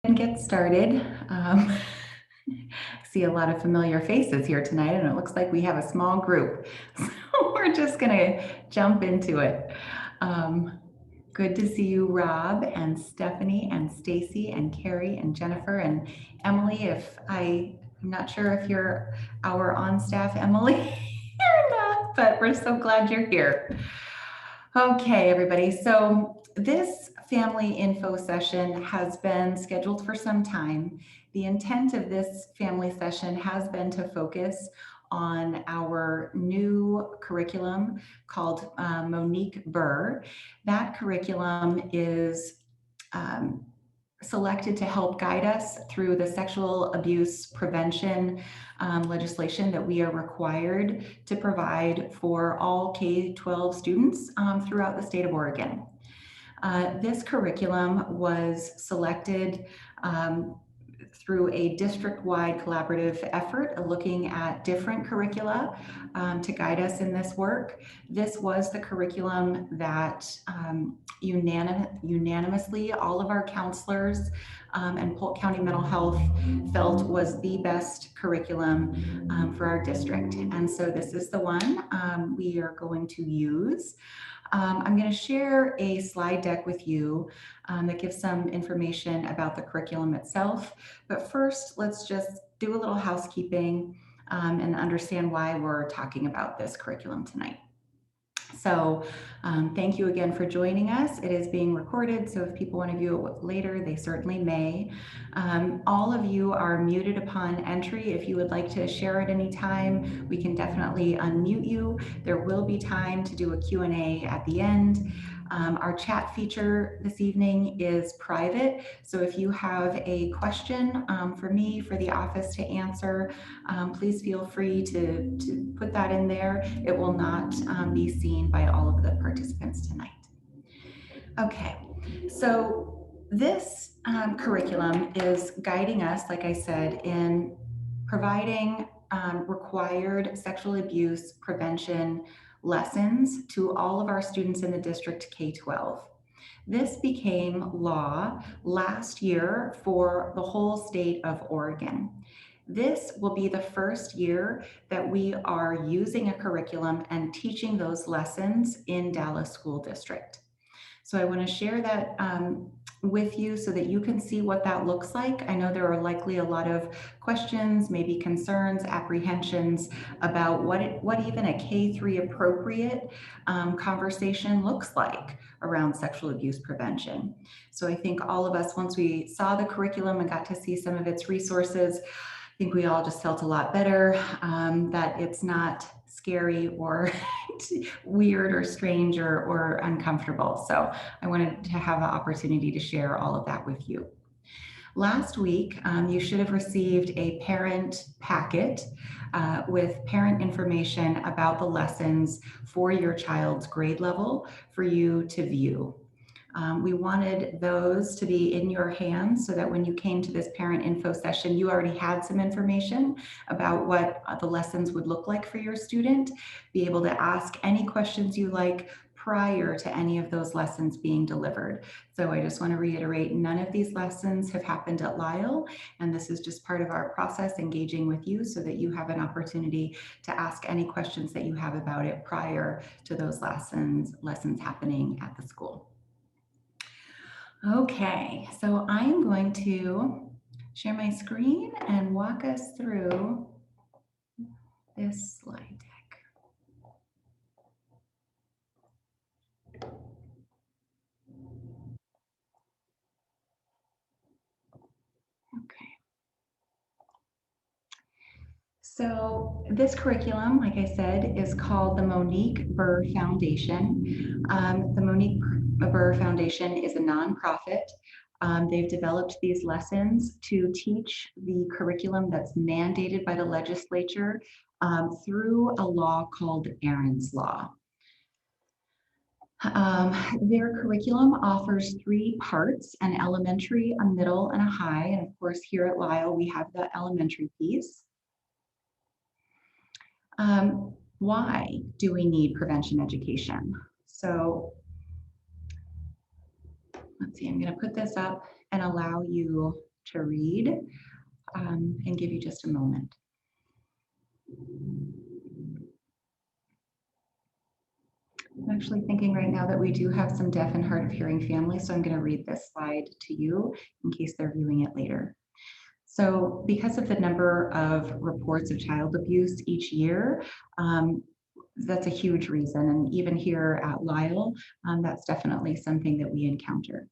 And get started. I see a lot of familiar faces here tonight, and it looks like we have a small group. So we're just going to jump into it. Good to see you, Rob and Stephanie and Stacy and Carrie and Jennifer and Emily. I'm not sure if you're our on-staff Emily or not, but we're so glad you're here. Okay, everybody. So this family info session has been scheduled for some time. The intent of this family session has been to focus on our new curriculum called Monique Burr. That curriculum is selected to help guide us through the sexual abuse prevention legislation that we are required to provide for all K-12 students throughout the state of Oregon. This curriculum was selected through a district-wide collaborative effort looking at different curricula to guide us in this work. This was the curriculum that unanimously all of our counselors and Polk County Mental Health felt was the best curriculum for our district. And so this is the one we are going to use. I'm going to share a slide deck with you that gives some information about the curriculum itself. But first, let's just do a little housekeeping and understand why we're talking about this curriculum tonight. So thank you again for joining us. It is being recorded, so if people want to view it later, they certainly may. All of you are muted upon entry. If you would like to share at any time, we can definitely unmute you. There will be time to do a Q&A at the end. Our chat feature this evening is private, so if you have a question for me, for the office to answer, please feel free to put that in there. It will not be seen by all of the participants tonight. Okay, so this curriculum is guiding us, like I said, in providing required sexual abuse prevention lessons to all of our students in the district K-12. This became law last year for the whole state of Oregon. This will be the first year that we are using a curriculum and teaching those lessons in Dallas School District. So I want to share that with you so that you can see what that looks like. I know there are likely a lot of questions, maybe concerns, apprehensions about what even a K-3 appropriate conversation looks like around sexual abuse prevention. So I think all of us, once we saw the curriculum and got to see some of its resources, I think we all just felt a lot better that it's not scary or weird or strange or uncomfortable. So I wanted to have an opportunity to share all of that with you. Last week, you should have received a parent packet with parent information about the lessons for your child's grade level for you to view. We wanted those to be in your hands so that when you came to this parent info session, you already had some information about what the lessons would look like for your student, be able to ask any questions you like prior to any of those lessons being delivered. So I just want to reiterate, none of these lessons have happened at Lisle, and this is just part of our process engaging with you so that you have an opportunity to ask any questions that you have about it prior to those lessons happening at the school. Okay, so I'm going to share my screen and walk us through this slide deck. Okay. So this curriculum, like I said, is called the Monique Burr Foundation. The Monique Burr Foundation is a nonprofit. They've developed these lessons to teach the curriculum that's mandated by the legislature through a law called Aaron's Law. Their curriculum offers 3 parts, an elementary, a middle, and a high. And of course, here at Lisle, we have the elementary piece. Why do we need prevention education? So let's see, I'm going to put this up and allow you to read and give you just a moment. I'm actually thinking right now that we do have some deaf and hard of hearing families, so I'm going to read this slide to you in case they're viewing it later. So because of the number of reports of child abuse each year, that's a huge reason. And even here at Lyle, that's definitely something that we encounter.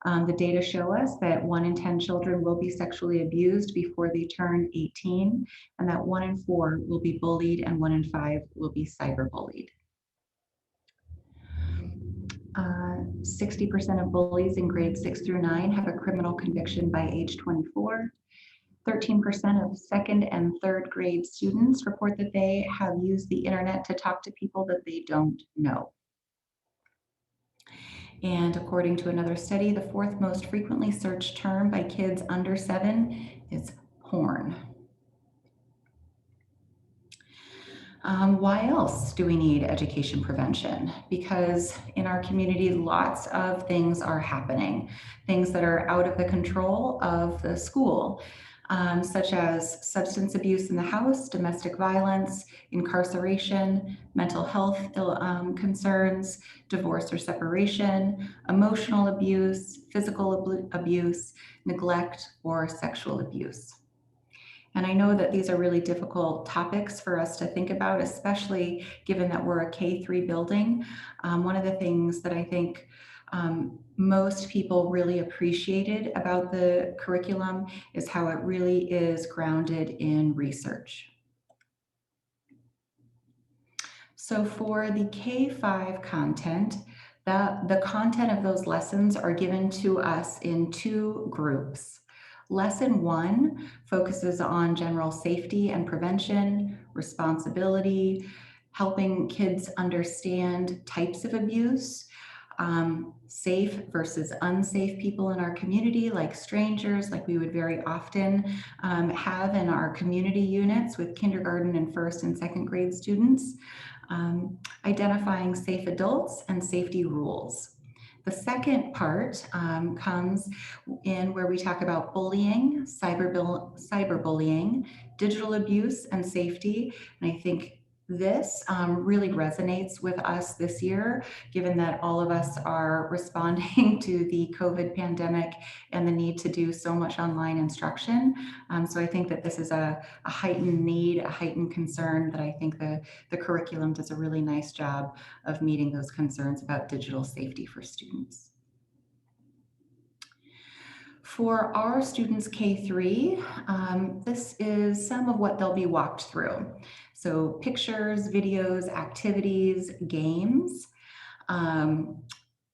The data show us that 1 in 10 children will be sexually abused before they turn 18, and that 1 in 4 will be bullied and 1 in 5 will be cyberbullied. 60% of bullies in grades 6 through 9 have a criminal conviction by age 24. 13% of second and third grade students report that they have used the internet to talk to people that they don't know. And according to another study, the 4th most frequently searched term by kids under 7 is porn. Why else do we need education prevention? Because in our community, lots of things are happening, things that are out of the control of the school, such as substance abuse in the house, domestic violence, incarceration, mental health concerns, divorce or separation, emotional abuse, physical abuse, neglect, or sexual abuse. And I know that these are really difficult topics for us to think about, especially given that we're a K-3 building. One of the things that I think most people really appreciated about the curriculum is how it really is grounded in research. So for the K-5 content, the content of those lessons are given to us in 2 groups. Lesson 1 focuses on general safety and prevention, responsibility, helping kids understand types of abuse, safe versus unsafe people in our community, like strangers, like we would very often have in our community units with kindergarten and 1st and 2nd grade students, identifying safe adults and safety rules. The second part comes in where we talk about bullying, cyberbullying, digital abuse, and safety. And I think this really resonates with us this year, given that all of us are responding to the COVID pandemic and the need to do so much online instruction. So I think that this is a heightened need, a heightened concern that I think the curriculum does a really nice job of meeting those concerns about digital safety for students. For our students K-3, this is some of what they'll be walked through. So pictures, videos, activities, games, and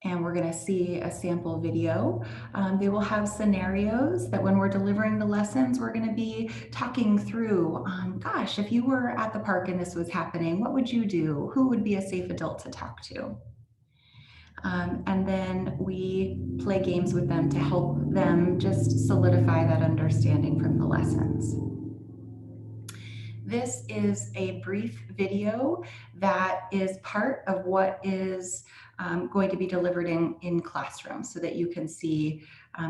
we're going to see a sample video. They will have scenarios that when we're delivering the lessons, we're going to be talking through, gosh, if you were at the park and this was happening, what would you do? Who would be a safe adult to talk to? And then we play games with them to help them just solidify that understanding from the lessons. This is a brief video that is part of what is going to be delivered in classrooms so that you can see,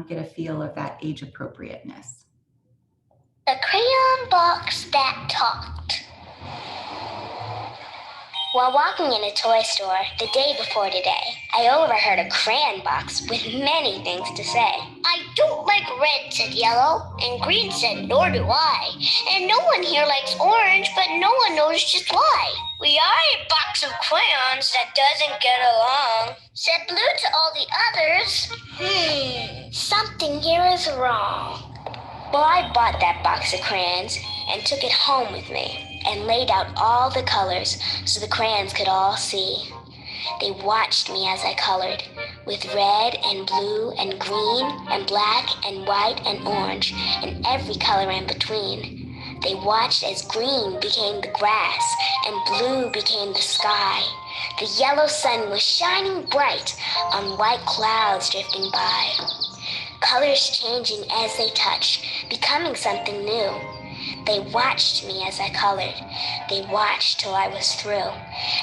get a feel of that age appropriateness. The crayon box that talked. While walking in a toy store the day before today, I overheard a crayon box with many things to say. I don't like red, said Yellow, and Green said, nor do I. And no one here likes orange, but no one knows just why. We are a box of crayons that doesn't get along, said Blue to all the others. Something here is wrong. Well, I bought that box of crayons and took it home with me and laid out all the colors so the crayons could all see. They watched me as I colored, with red and blue and green and black and white and orange and every color in between. They watched as green became the grass and blue became the sky. The yellow sun was shining bright on white clouds drifting by. Colors changing as they touched, becoming something new. They watched me as I colored. They watched till I was through.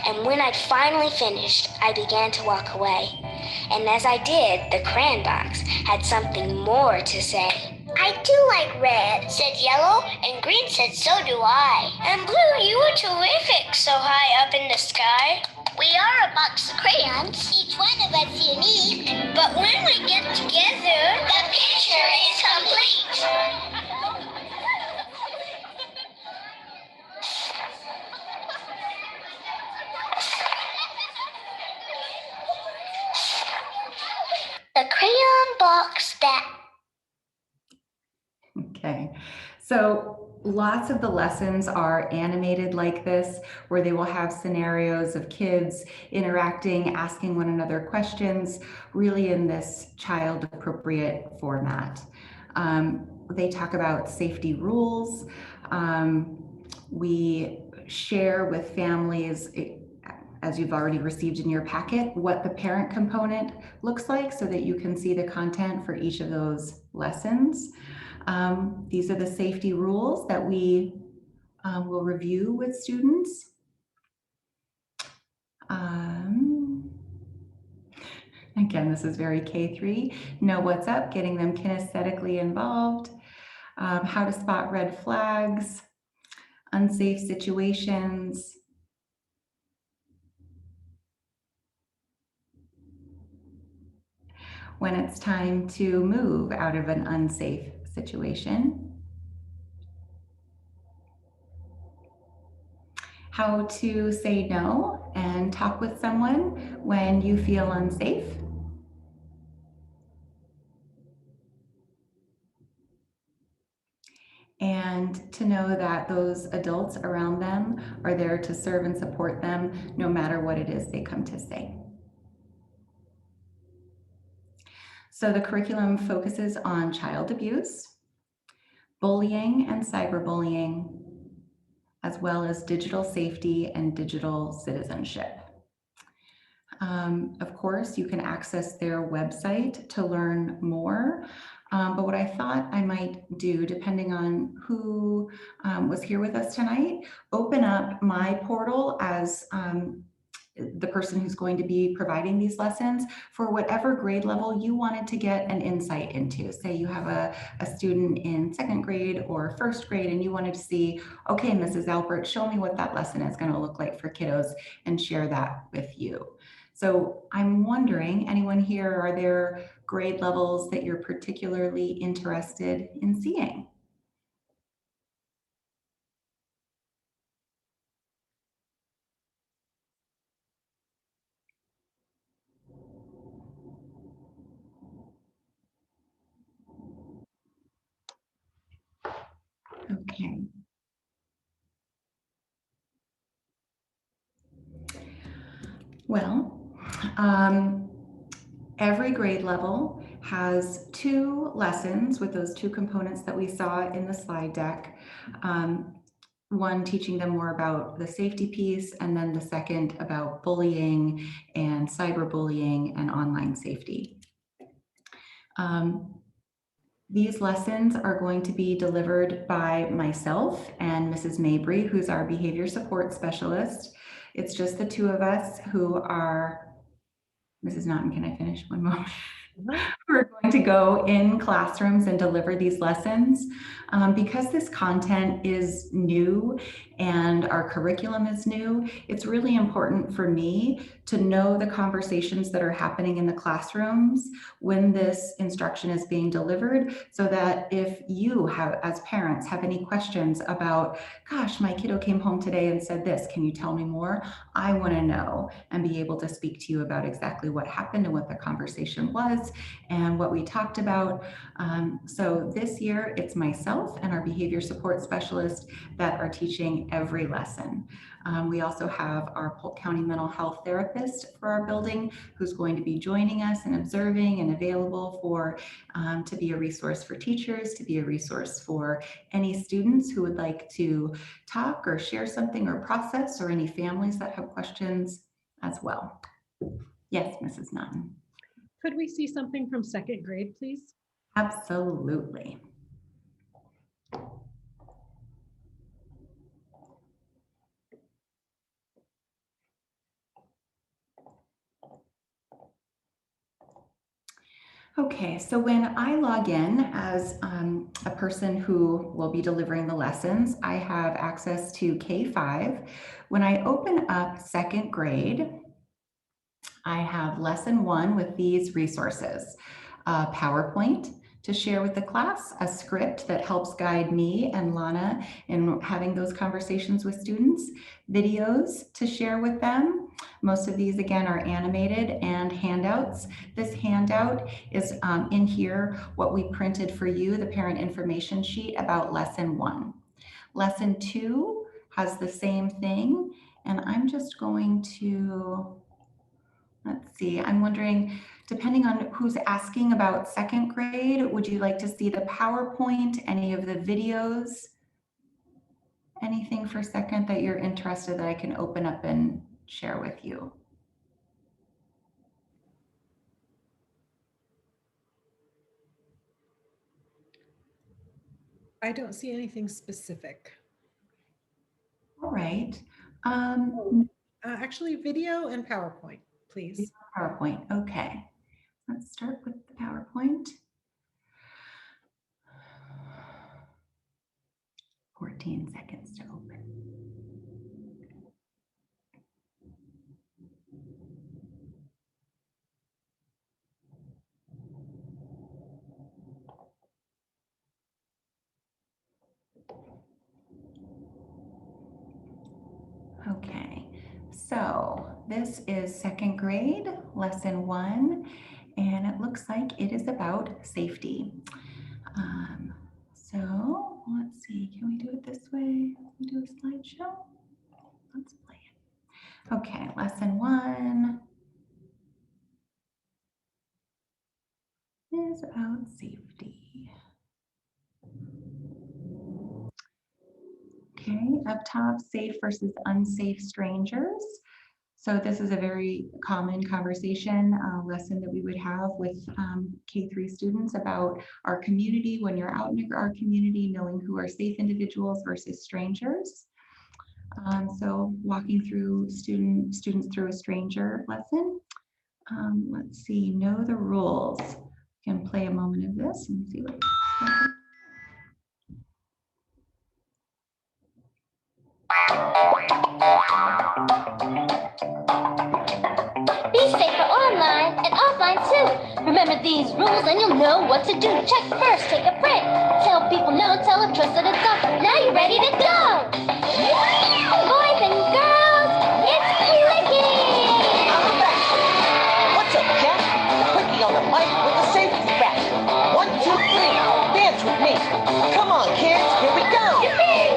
And when I'd finally finished, I began to walk away. And as I did, the crayon box had something more to say. I do like red, said yellow, and green said so do I. And blue, you were terrific, so high up in the sky. We are a box of crayons, each one of us unique. But when we get together, the picture is complete. The crayon box that... Okay, so lots of the lessons are animated like this, where they will have scenarios of kids interacting, asking one another questions, really in this child-appropriate format. They talk about safety rules. We share with families, as you've already received in your packet, what the parent component looks like so that you can see the content for each of those lessons. These are the safety rules that we will review with students. Again, this is very K-3. Know what's up, getting them kinesthetically involved. How to spot red flags, unsafe situations. When it's time to move out of an unsafe situation. How to say no and talk with someone when you feel unsafe. And to know that those adults around them are there to serve and support them no matter what it is they come to say. So the curriculum focuses on child abuse, bullying and cyberbullying, as well as digital safety and digital citizenship. Of course, you can access their website to learn more. But what I thought I might do, depending on who was here with us tonight, open up my portal as the person who's going to be providing these lessons for whatever grade level you wanted to get an insight into. Say you have a student in second grade or first grade and you wanted to see, okay, Mrs. Albert, show me what that lesson is going to look like for kiddos and share that with you. So I'm wondering, anyone here, are there grade levels that you're particularly interested in seeing? Okay. Well, every grade level has two lessons with those two components that we saw in the slide deck. One teaching them more about the safety piece, and then the second about bullying and cyberbullying and online safety. These lessons are going to be delivered by myself and Mrs. Mabry, who's our behavior support specialist. It's just the two of us who are, Mrs. Naughton, can I finish one moment? We're going to go in classrooms and deliver these lessons. Because this content is new and our curriculum is new, it's really important for me to know the conversations that are happening in the classrooms when this instruction is being delivered, so that if you have, as parents, have any questions about, gosh, my kiddo came home today and said this, can you tell me more? I want to know and be able to speak to you about exactly what happened and what the conversation was and what we talked about. So this year it's myself and our behavior support specialist that are teaching every lesson. We also have our Polk County mental health therapist for our building who's going to be joining us and observing and available for to be a resource for teachers, to be a resource for any students who would like to talk or share something or process, or any families that have questions as well. Yes, Mrs. Naughton. Could we see something from second grade, please? Absolutely. Okay, so when I log in as a person who will be delivering the lessons, I have access to K5. When I open up second grade, I have lesson 1 with these resources, PowerPoint to share with the class, a script that helps guide me and Lana in having those conversations with students, videos to share with them. Most of these, again, are animated, and handouts. This handout is in here, what we printed for you, the parent information sheet about lesson 1. Lesson 2 has the same thing, and I'm just going to, let's see, I'm wondering, depending on who's asking about second grade, would you like to see the PowerPoint, any of the videos? Anything for second that you're interested that I can open up and share with you? I don't see anything specific. All right. Actually, video and PowerPoint, please. PowerPoint, okay. Let's start with the PowerPoint. 14 seconds to open. Okay, so this is second grade, lesson 1, and it looks like it is about safety. So let's see, can we do it this way? Can we do a slideshow? Let's play it. Okay, lesson 1 is about safety. Okay, up top, safe versus unsafe strangers. So this is a very common conversation lesson that we would have with K3 students about our community. When you're out in our community, knowing who are safe individuals versus strangers. So walking through students through a stranger lesson. Let's see, know the rules. Can play a moment of this and see what. Be safer online and offline too. Remember these rules and you'll know what to do. Check first, take a print. Tell people no, tell a trusted adult. Now you're ready to go. Boys and girls, it's clicking. What's up, Jack? Quickie on the mic with the safety rap. 1, 2, 3, dance with me. Come on, kids, here we go.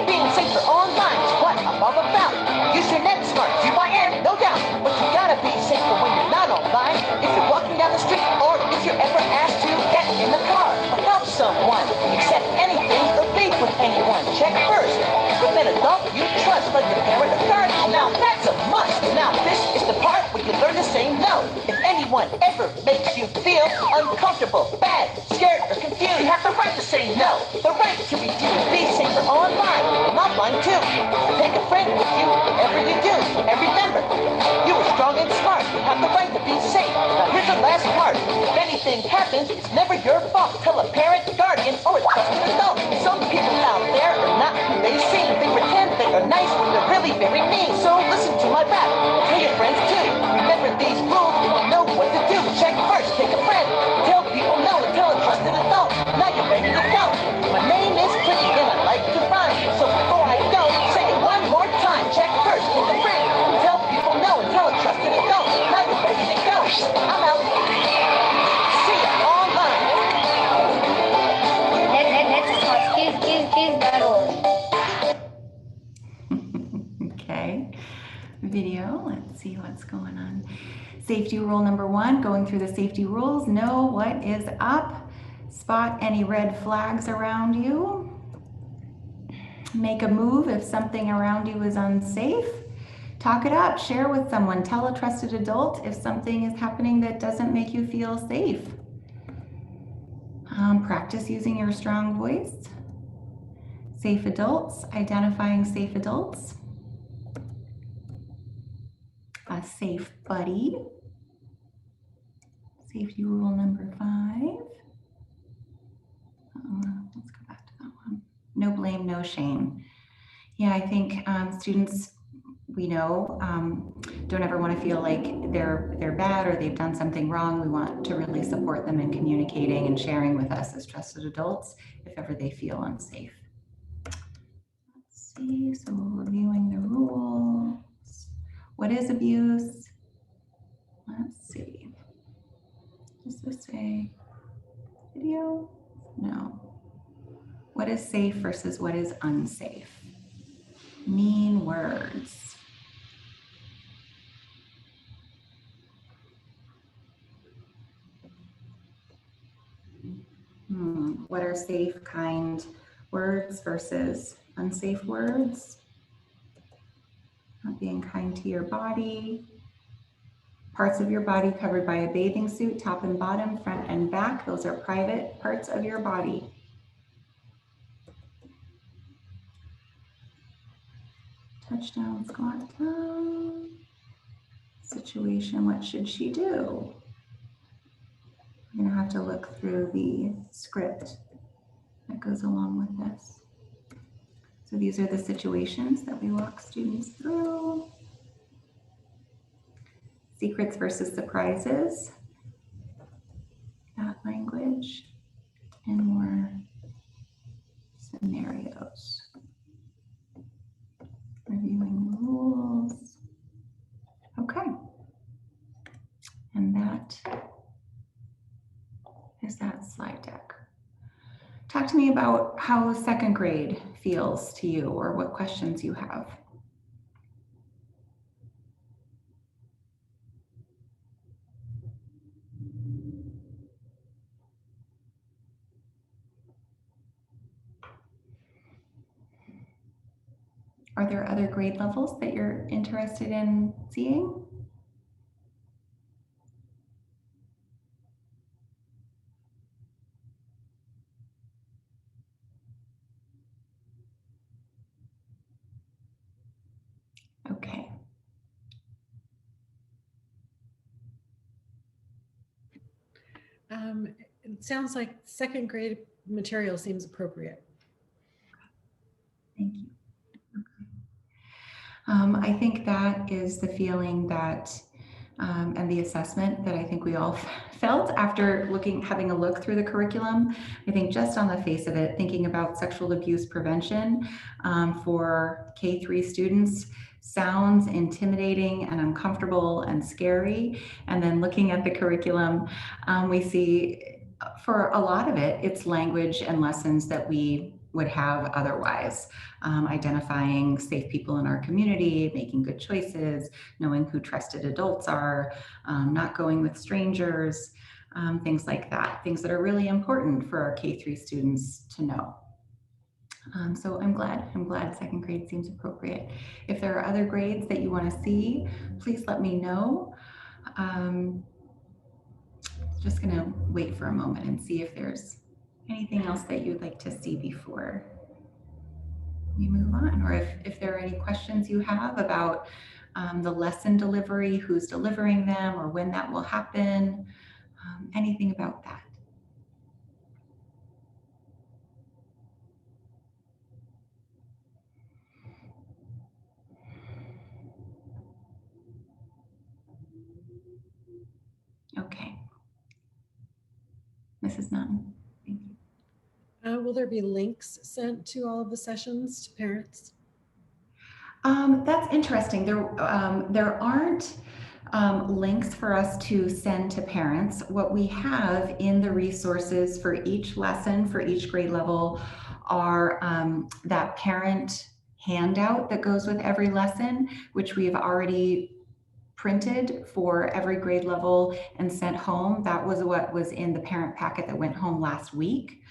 Being safer online is what I'm all about. Use your net smart, GYN, no doubt. But you gotta be safer when you're not online. If you're walking down the street or if you're ever asked to get in the car or help someone, accept anything or be with anyone. Check first. With an adult you trust, like your parent or guardian. Now that's a must. Now this is the part where you learn to say no. If anyone ever makes you feel uncomfortable, bad, scared, or confused, you have the right to say no. The right to refuse. Be safer online and offline too. Take a friend with you wherever you do. And remember, you are strong and smart. You have the right to be safe. Now here's the last part. If anything happens, it's never your fault. Tell a parent, guardian, or a trusted adult. Some people out there are not who they seem. They pretend they are nice when they're really very mean. So listen to my rap. Tell your friends too. Remember these rules and you'll know what to do. Check first, take a friend. Tell people no and tell a trusted adult. Now you're ready to go. My name is Quickie and I like to rhyme. So before I go, say it one more time. Check first, take a friend. Tell people no and tell a trusted adult. Now you're ready to go. I'm out. See ya online. Next is battle. Okay, video, let's see what's going on. Safety rule number 1, going through the safety rules, know what is up, spot any red flags around you, make a move if something around you is unsafe, talk it up, share with someone, tell a trusted adult if something is happening that doesn't make you feel safe. Practice using your strong voice. Safe adults, identifying safe adults. A safe buddy. Safety rule number 5. Let's go back to that one. No blame, no shame. Yeah, I think students, we know, don't ever want to feel like they're bad or they've done something wrong. We want to really support them in communicating and sharing with us as trusted adults if ever they feel unsafe. Let's see, so reviewing the rules. What is abuse? Let's see. Does this say video? No. What is safe versus what is unsafe? Mean words. What are safe, kind words versus unsafe words? Not being kind to your body. Parts of your body covered by a bathing suit, top and bottom, front and back. Those are private parts of your body. Touchdown, squat down. Situation, what should she do? We're gonna have to look through the script that goes along with this. So these are the situations that we walk students through. Secrets versus surprises. That language and more scenarios. Reviewing the rules. Okay. And that is that slide deck. Talk to me about how second grade feels to you or what questions you have. Are there other grade levels that you're interested in seeing? Okay. It sounds like second grade material seems appropriate. Thank you. Okay. I think that is the feeling that, and the assessment that I think we all felt after having a look through the curriculum. I think just on the face of it, thinking about sexual abuse prevention for K-3 students sounds intimidating and uncomfortable and scary. And then looking at the curriculum, we see for a lot of it, it's language and lessons that we would have otherwise. Identifying safe people in our community, making good choices, knowing who trusted adults are, not going with strangers, things like that, things that are really important for our K-3 students to know. So I'm glad second grade seems appropriate. If there are other grades that you want to see, please let me know. Just gonna wait for a moment and see if there's anything else that you'd like to see before we move on, or if there are any questions you have about the lesson delivery, who's delivering them, or when that will happen, anything about that. Okay. Mrs. Nunn, thank you. Will there be links sent to all of the sessions to parents? That's interesting. There aren't links for us to send to parents. What we have in the resources for each lesson, for each grade level, are that parent handout that goes with every lesson, which we've already printed for every grade level and sent home. That was what was in the parent packet that went home last week.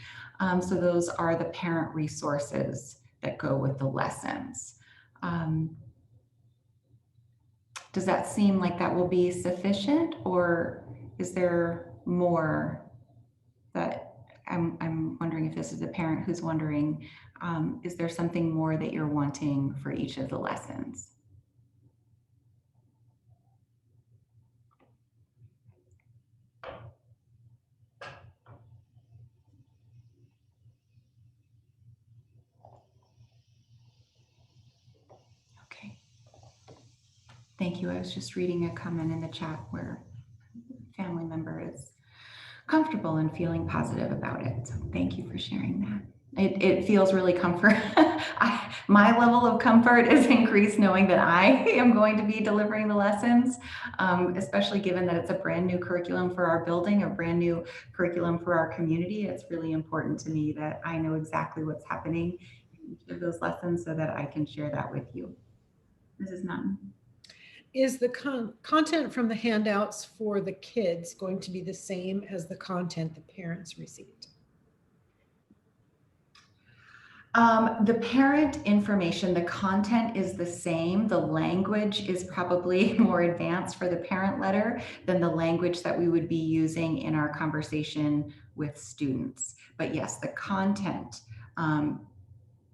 So those are the parent resources that go with the lessons. Does that seem like that will be sufficient, or is there more that I'm wondering if this is a parent who's wondering, is there something more that you're wanting for each of the lessons? Thank you. I was just reading a comment in the chat where a family member is comfortable and feeling positive about it. So thank you for sharing that. It feels really comfort. My level of comfort is increased knowing that I am going to be delivering the lessons, especially given that it's a brand new curriculum for our building, a brand new curriculum for our community. It's really important to me that I know exactly what's happening in each of those lessons so that I can share that with you. Mrs. Nunn. Is the content from the handouts for the kids going to be the same as the content the parents received? The parent information, the content is the same. The language is probably more advanced for the parent letter than the language that we would be using in our conversation with students. But yes, the content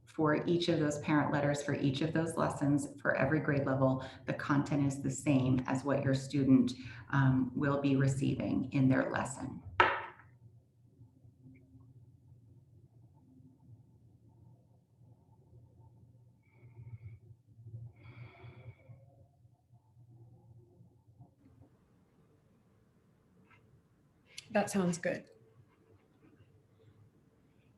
for each of those parent letters, for each of those lessons, for every grade level, the content is the same as what your student will be receiving in their lesson. That sounds good.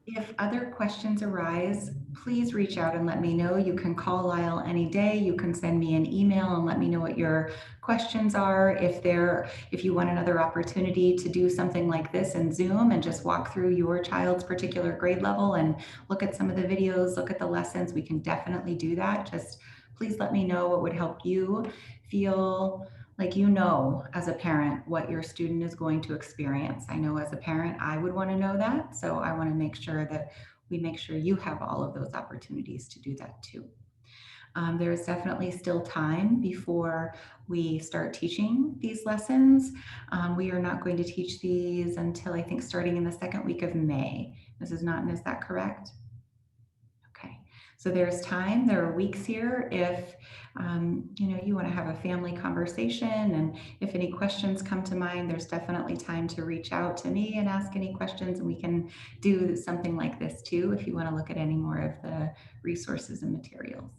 If other questions arise, please reach out and let me know. You can call Lyle any day. You can send me an email and let me know what your questions are. If you want another opportunity to do something like this in Zoom and just walk through your child's particular grade level and look at some of the videos, look at the lessons, we can definitely do that. Just please let me know what would help you feel like you know as a parent what your student is going to experience. I know as a parent, I would want to know that. So I want to make sure that we make sure you have all of those opportunities to do that too. There is definitely still time before we start teaching these lessons. We are not going to teach these until I think starting in the second week of May. Mrs. Naughton, is that correct? Okay, so there's time, there are weeks here if you want to have a family conversation, and if any questions come to mind, there's definitely time to reach out to me and ask any questions, and we can do something like this too if you want to look at any more of the resources and materials.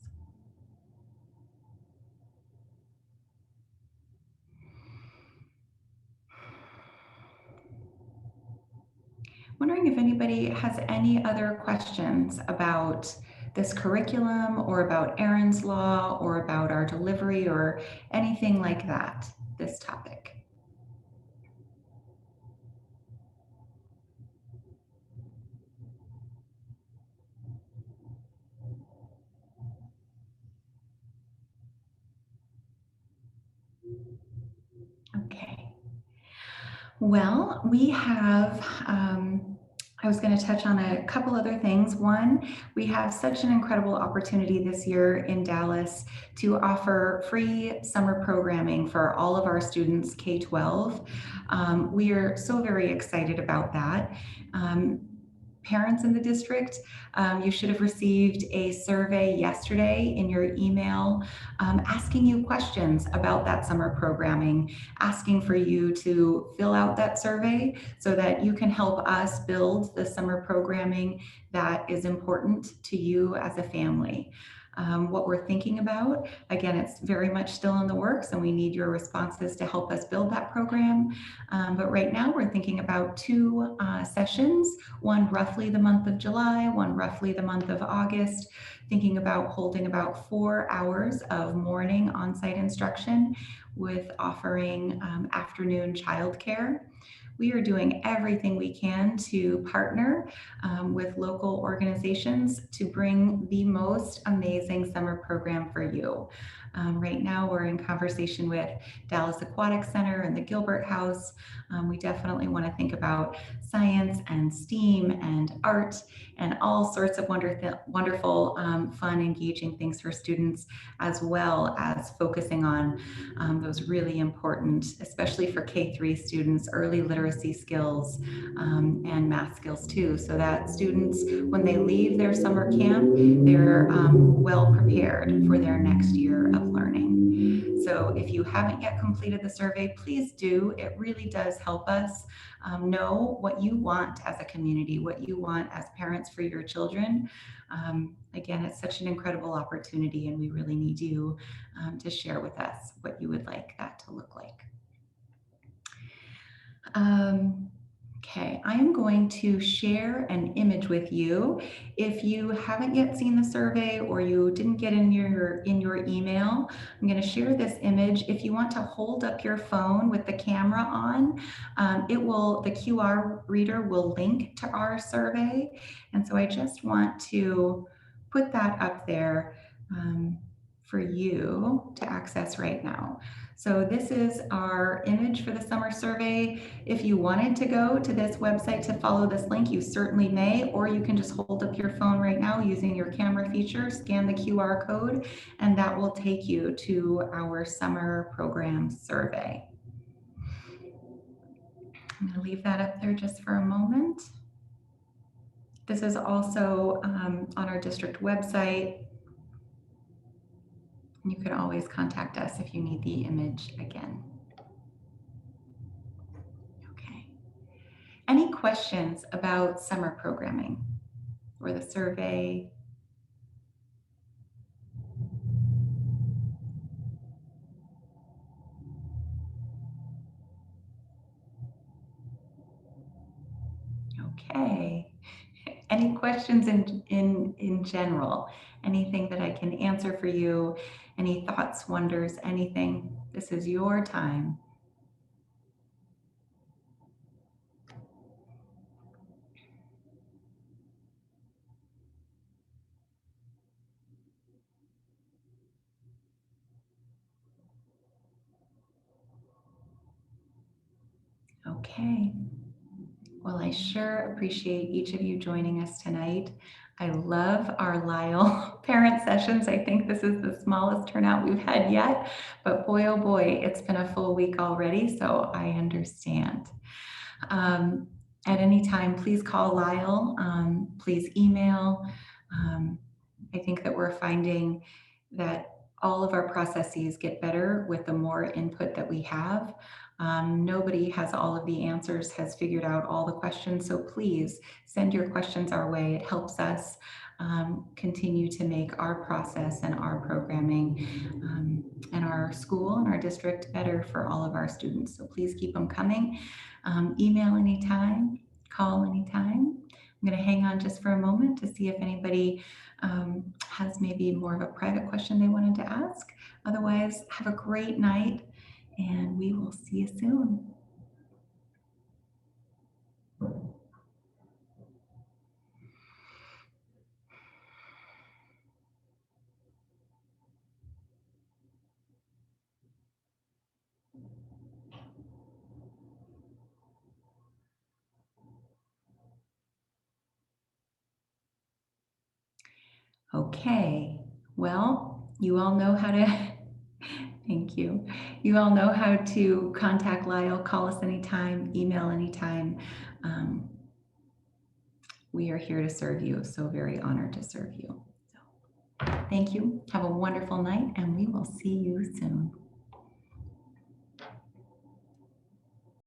Wondering if anybody has any other questions about this curriculum or about Aaron's Law or about our delivery or anything like that, this topic. Okay. Well, we have, I was going to touch on a couple other things. One, we have such an incredible opportunity this year in Dallas to offer free summer programming for all of our students K-12. We are so very excited about that. Parents in the district, you should have received a survey yesterday in your email asking you questions about that summer programming, asking for you to fill out that survey so that you can help us build the summer programming that is important to you as a family. What we're thinking about, again, it's very much still in the works and we need your responses to help us build that program. But right now we're thinking about 2 sessions, one roughly the month of July, one roughly the month of August, thinking about holding about 4 hours of morning on-site instruction with offering afternoon childcare. We are doing everything we can to partner with local organizations to bring the most amazing summer program for you. Right now, we're in conversation with Dallas Aquatic Center and the Gilbert House. We definitely want to think about science and STEAM and art and all sorts of wonderful, fun, engaging things for students, as well as focusing on those really important, especially for K-3 students, early literacy literacy skills and math skills too, so that students, when they leave their summer camp, they're well prepared for their next year of learning. So if you haven't yet completed the survey, please do. It really does help us know what you want as a community, what you want as parents for your children. Again, it's such an incredible opportunity, and we really need you to share with us what you would like that to look like. Okay, I am going to share an image with you. If you haven't yet seen the survey or you didn't get in your email, I'm going to share this image. If you want to hold up your phone with the camera on, the QR reader will link to our survey. And so I just want to put that up there for you to access right now. So this is our image for the summer survey. If you wanted to go to this website to follow this link, you certainly may, or you can just hold up your phone right now using your camera feature, scan the QR code, and that will take you to our summer program survey. I'm going to leave that up there just for a moment. This is also on our district website. You can always contact us if you need the image again. Okay. Any questions about summer programming or the survey? Okay. Any questions in general? Anything that I can answer for you? Any thoughts, wonders, anything? This is your time. Okay. Well, I sure appreciate each of you joining us tonight. I love our Lyle parent sessions. I think this is the smallest turnout we've had yet, but boy, oh boy, it's been a full week already, so I understand. At any time, please call Lyle, please email. I think that we're finding that all of our processes get better with the more input that we have. Nobody has all of the answers, has figured out all the questions, so please send your questions our way. It helps us continue to make our process and our programming and our school and our district better for all of our students. So please keep them coming. Email anytime, call anytime. I'm going to hang on just for a moment to see if anybody has maybe more of a private question they wanted to ask. Otherwise, have a great night, and we will see you soon. Okay, well, you all know how to, thank you. You all know how to contact Lyle, call us anytime, email anytime. We are here to serve you, so very honored to serve you. So, thank you, have a wonderful night, and we will see you soon.